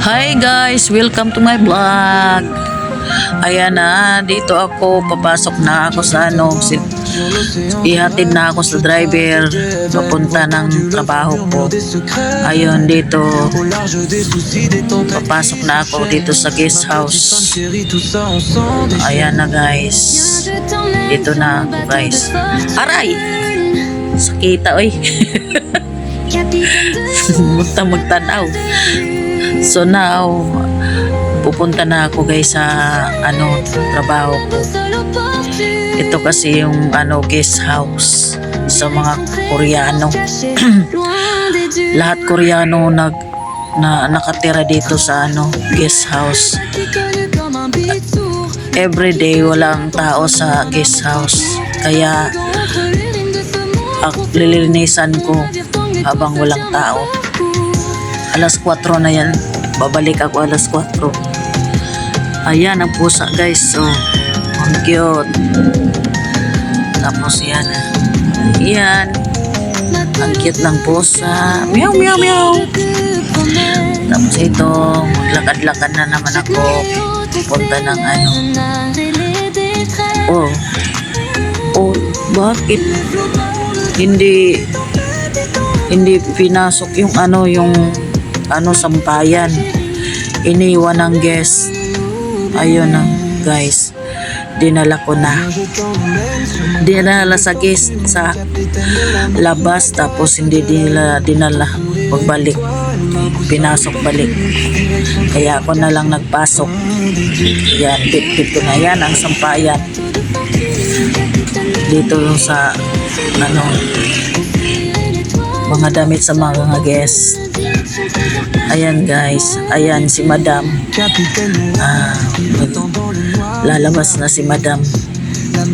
Hi guys, welcome to my vlog. Ayan na, dito ako, papasok na ako sa ihatid na ako sa driver papunta ng trabaho ko. Ayun, dito papasok na ako dito sa guest house. Ayan na guys, dito na ako guys. Aray! Sakita oy. Munta magtanaw. So now, pupunta na ako guys sa trabaho ko. Ito kasi yung guest house sa mga Koreano. Lahat Koreano nakatira dito sa guest house. Everyday walang tao sa guest house. Kaya lilinisan ko habang walang tao. Alas 4 na yan. Babalik ako alas 4. Ayan ang pusa guys. So, ang cute. Tapos yan. Yan. Ang cute ng pusa. Meow, meow, meow. Tapos ito, maglakad-lakad na naman ako. Punta ng bakit? Hindi pinasok yung sampayan. Iniwan ng guest. Ayun na guys, dinala ko na. Dinala sa guest sa labas, tapos hindi dinala pagbalik, pinasok balik. Kaya ako na lang nagpasok. Yan, tip ko na yan ang sampayan dito yung sa mga damit sa mga guest. Ayan guys, ayan si Madam. Lalabas na si Madam,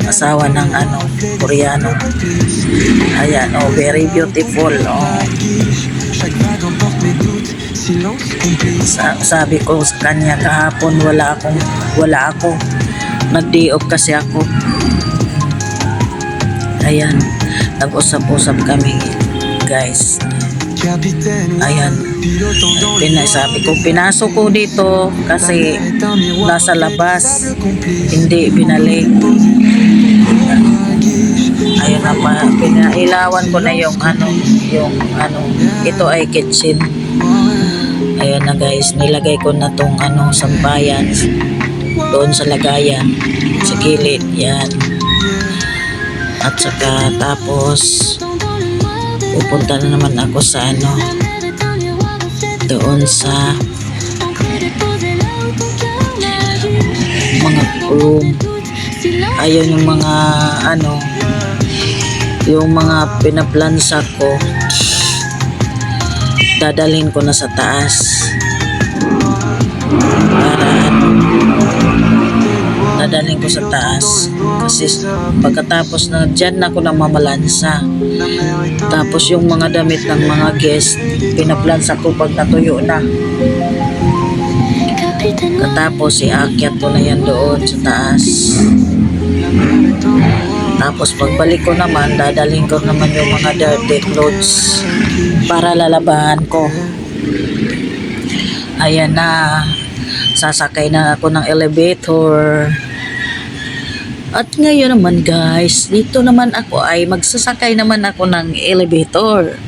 asawa ng Koreano. Ayan, very beautiful. Sabi ko sa kanya kahapon, wala ako. Nag-day off kasi ako. Ayan, nag-usap-usap kami guys. Ayan, sabi ko pinasok ko dito kasi nasa labas, hindi binalik. Ayun na pa, pinailawan ko na yung ito ay kitchen. Ayan na guys, nilagay ko na tong sampayan doon sa lagayan sa gilid. Yan. At saka tapos pupunta na naman ako sa doon sa mga room. Ayun yung mga yung mga pinaplansa ko, dadalhin ko na sa taas para dadalhin ko sa taas kasi pagkatapos na dyan ako na mamalansa. Tapos yung mga damit ng mga guest, pinaplansa ko pag natuyo na. Katapos iakyat ko na yan doon sa taas. Tapos pagbalik ko naman, dadalhin ko naman yung mga dirty clothes para lalabahan ko. Ayan na, sasakay na ako ng elevator. At ngayon naman guys, dito naman ako ay magsasakay naman ako ng elevator.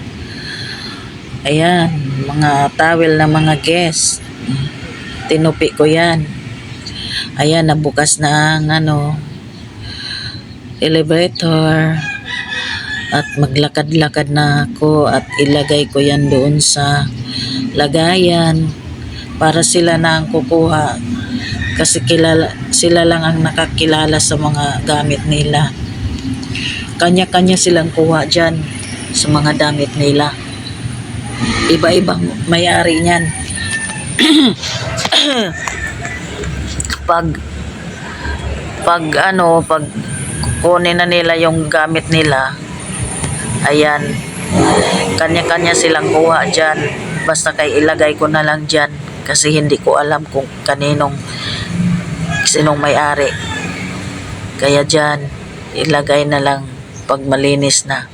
Ayan, mga towel na mga guest. Tinupi ko yan. Ayan, nabukas na ang elevator. At maglakad-lakad na ako at ilagay ko yan doon sa lagayan para sila na ang kukuha. Kasi sila lang ang nakakilala sa mga gamit nila. Kanya-kanya silang kuha dyan sa mga damit nila. Iba-ibang may-ari niyan. pag kukunin na nila yung gamit nila, ayan, kanya-kanya silang kuha dyan. Basta ilagay ko na lang dyan kasi hindi ko alam kung sinong may-ari. Kaya dyan, ilagay na lang pag malinis na.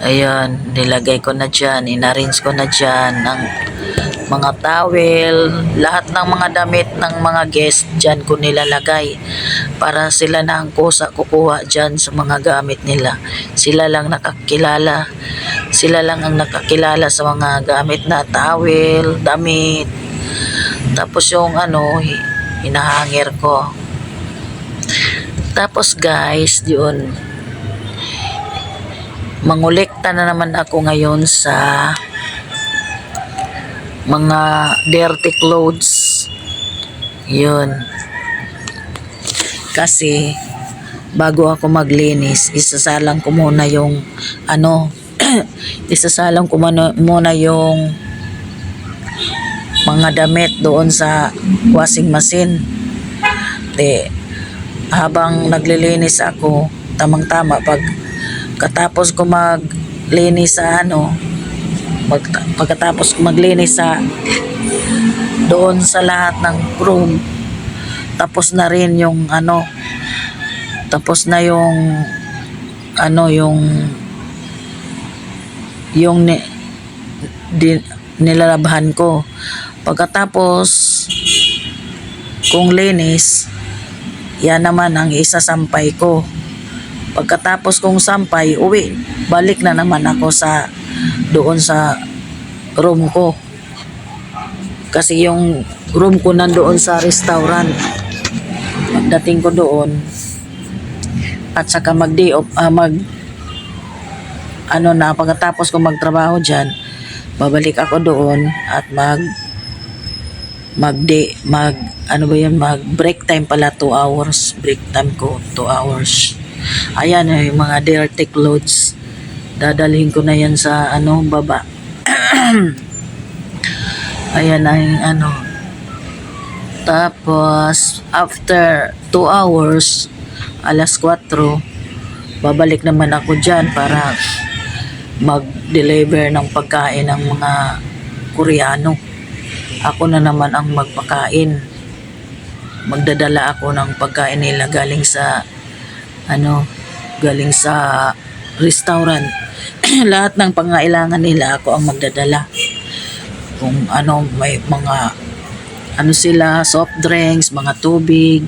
Ayan, nilagay ko na dyan, inarrange ko na dyan ang mga towel, lahat ng mga damit ng mga guest dyan ko nilalagay para sila na ang kukuha dyan sa mga gamit nila. Sila lang ang nakakilala sa mga gamit na towel, damit. Tapos yung hinahangir ko. Tapos guys, yun, mangolekta na naman ako ngayon sa mga dirty clothes. Yun. Kasi bago ako maglinis, isasalang ko muna yung muna yung mga damit doon sa washing machine. Habang naglilinis ako, tamang-tama pagkatapos ko maglinis sa pagkatapos ko maglinis sa doon sa lahat ng room, tapos na rin yung tapos na yung nilalabahan ko. Pagkatapos kung linis, yan naman ang isasampay ko. Pagkatapos kong sampay, balik na naman ako doon sa room ko. Kasi yung room ko nandoon sa restaurant. Pagdating ko doon, at saka pagkatapos ko magtrabaho dyan, babalik ako doon at break time pala, 2 hours. Break time ko, 2 hours. Ayan, yung mga dirty clothes. Dadalhin ko na yan sa baba. Ayan na yung Tapos, after 2 hours, alas 4, babalik naman ako dyan para mag-deliver ng pagkain ng mga Koreano. Ako na naman ang magpakain. Magdadala ako ng pagkain nila galing sa restaurant. Lahat ng pangailangan nila ako ang magdadala. Kung may mga sila, soft drinks, mga tubig,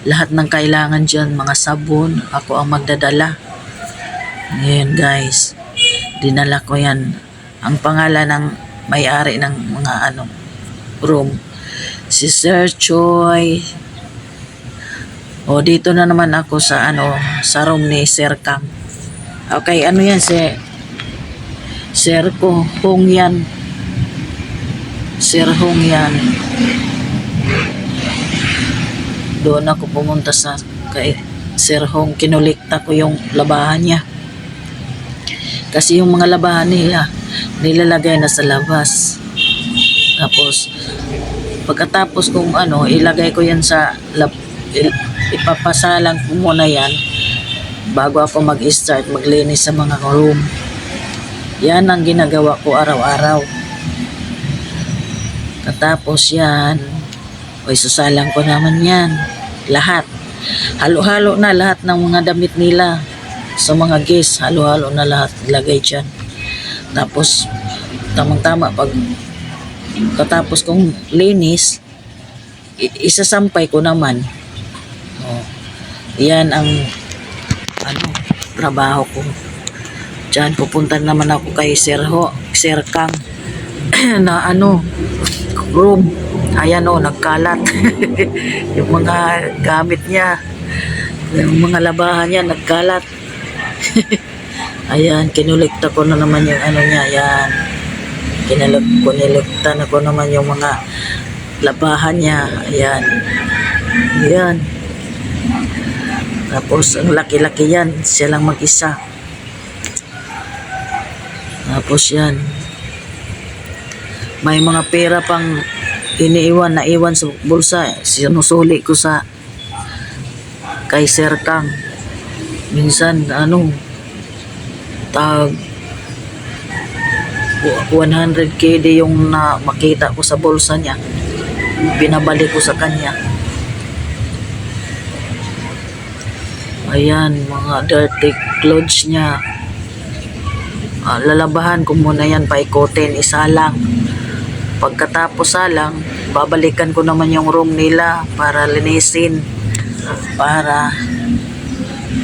lahat ng kailangan dyan, mga sabon, ako ang magdadala. Ngayon guys, dinala ko yan. Ang pangalan ng may-ari ng mga room, si Sir Choi. Dito na naman ako sa room ni Sir Kang. Okay, yan si Sir Hong yan. Sir Hong yan. Doon ako pumunta kay Sir Hong, kinulikta ko yung labahan niya. Kasi yung mga labahan nila, nilalagay na sa labas. Tapos, pagkatapos kong ilagay ko yan ipapasalang ko muna yan bago ako mag-start maglinis sa mga room. Yan ang ginagawa ko araw-araw. Katapos yan, susalang ko naman yan. Lahat. Halo-halo na lahat ng mga damit nila. Sa mga guests, halo-halo na lahat. Lagay dyan. Tapos, tamang-tama katapos kong linis, isasampay ko naman. Yan ang trabaho ko. Diyan pupunta naman ako kay Sir Kang na room. Ayan nagkalat. Yung mga gamit niya, yung mga labahan niya nagkalat. Ayan, kinulikta ko na naman yung niya. Ayan, kinulikta na ko naman yung mga labahan niya. Ayan. Ayan. Tapos ang laki-laki yan, siya lang mag-isa. Tapos yan, may mga pera pang naiwan sa bulsa. Sinusuli ko kay Sir Kang. Minsan tag 100 KD yung makita ko sa bulsa niya, pinabalik ko sa kanya. Ayan, mga dirty clothes niya. Lalabahan ko muna yan, paikutin, isa lang. Pagkatapos salang, babalikan ko naman yung room nila para linisin. Para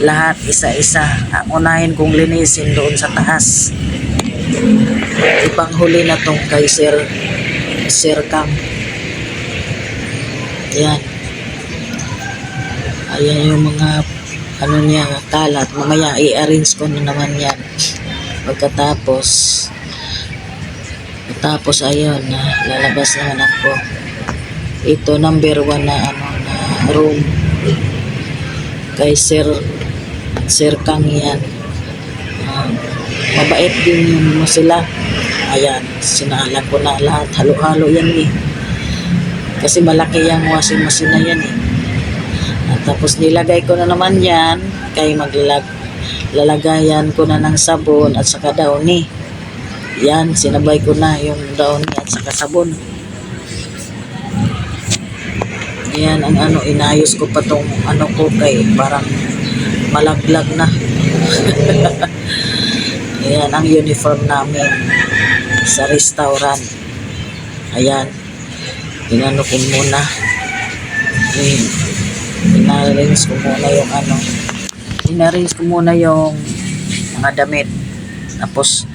lahat isa-isa. Unahin kong linisin doon sa taas. Ipanghuli na tong kay Sir Kang. Yan. Ayan yung mga ano niya, kalat. Mamaya i-arrange ko na naman yan. Pagkatapos ayun na lalabas naman ako. Ito number 1 na ano na room kay Sir Kang yan. Mabait din yung sila. Ayan, sinala ko na lahat. Halo-halo yan eh. Kasi malaki yung washing machine na yan eh. At tapos nilagay ko na naman yan. Kay lalagayan ko na ng sabon at saka downy. Yan, sinabay ko na yung downy at saka sabon. Yan ang ano, inayos ko pa tong ano ko kay parang malaglag na. Ayan ang uniform namin sa restaurant. Ayan, inano ko muna. Inarrange ko muna yung ano. Inarrange ko muna yung mga damit. Tapos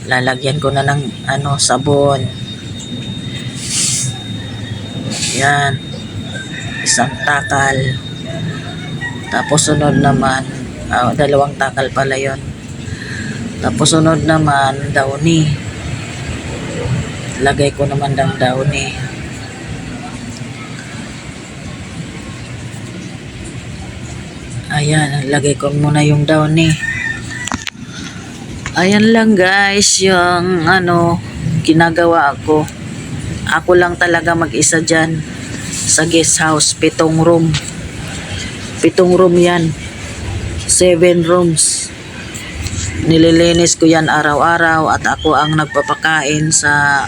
lalagyan ko na ng ano, sabon. Yan. Isang takal. Tapos sunod naman, 2 takal pala yon. Tapos sunod naman, downy. Lagay ko naman ng downy. Ayan, lagay ko muna yung downy. Ayan lang guys, yung ano, ginagawa ko. Ako lang talaga mag-isa dyan sa guest house, 7 room. 7 room yan. 7 rooms. Nililinis ko yan araw-araw at ako ang nagpapakain sa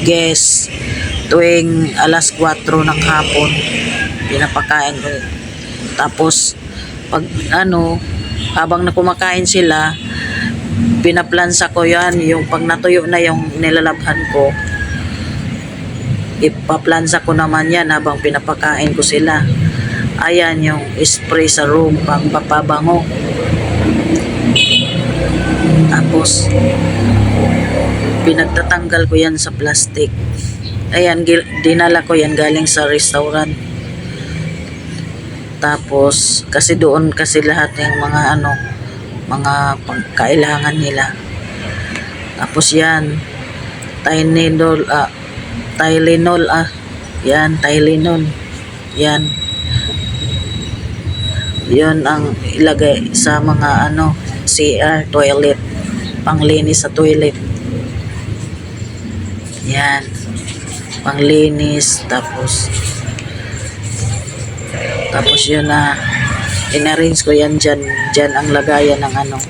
guest tuwing alas 4 ng hapon. Pinapakain ko. Tapos pag ano, habang nakumakain sila, pinaplansa ko yan, yung pag natuyo na yung nilalabhan ko, ipaplansa ko naman yan habang pinapakain ko sila. Ayan yung spray sa room, pang papabango. Tapos pinagtatanggal ko yan sa plastic. Ayan, dinala ko yan galing sa restaurant. Tapos kasi doon kasi lahat ng mga ano, mga kailangan nila. Tapos yan, Tylenol, yan, Tylenol. Yan. Yun ang ilagay sa mga ano, CR, toilet. Panglinis sa toilet. Yan. Panglinis. Tapos yun na, in-arrange ko yan dyan. Dyan ang lagayan ng ano.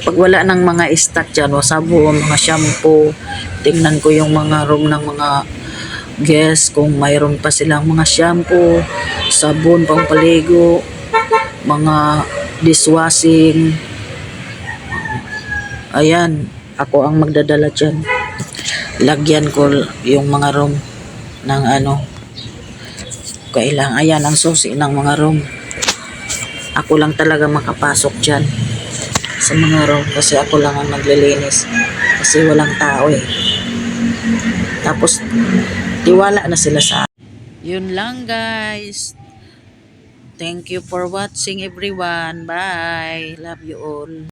Pag wala ng mga stock dyan, o sabon, mga shampoo, tingnan ko yung mga room ng mga guests kung mayroon pa silang mga shampoo, sabon, pampaligo, mga dishwashing. Ayan, ako ang magdadala dyan. Lagyan ko yung mga room ng ano, kailangan. Ayan ang susi ng mga room. Ako lang talaga makapasok dyan sa mga room kasi ako lang ang naglilinis kasi walang tao eh. Tapos tiwala na sila sa akin. Yun lang guys. Thank you for watching everyone. Bye. Love you all.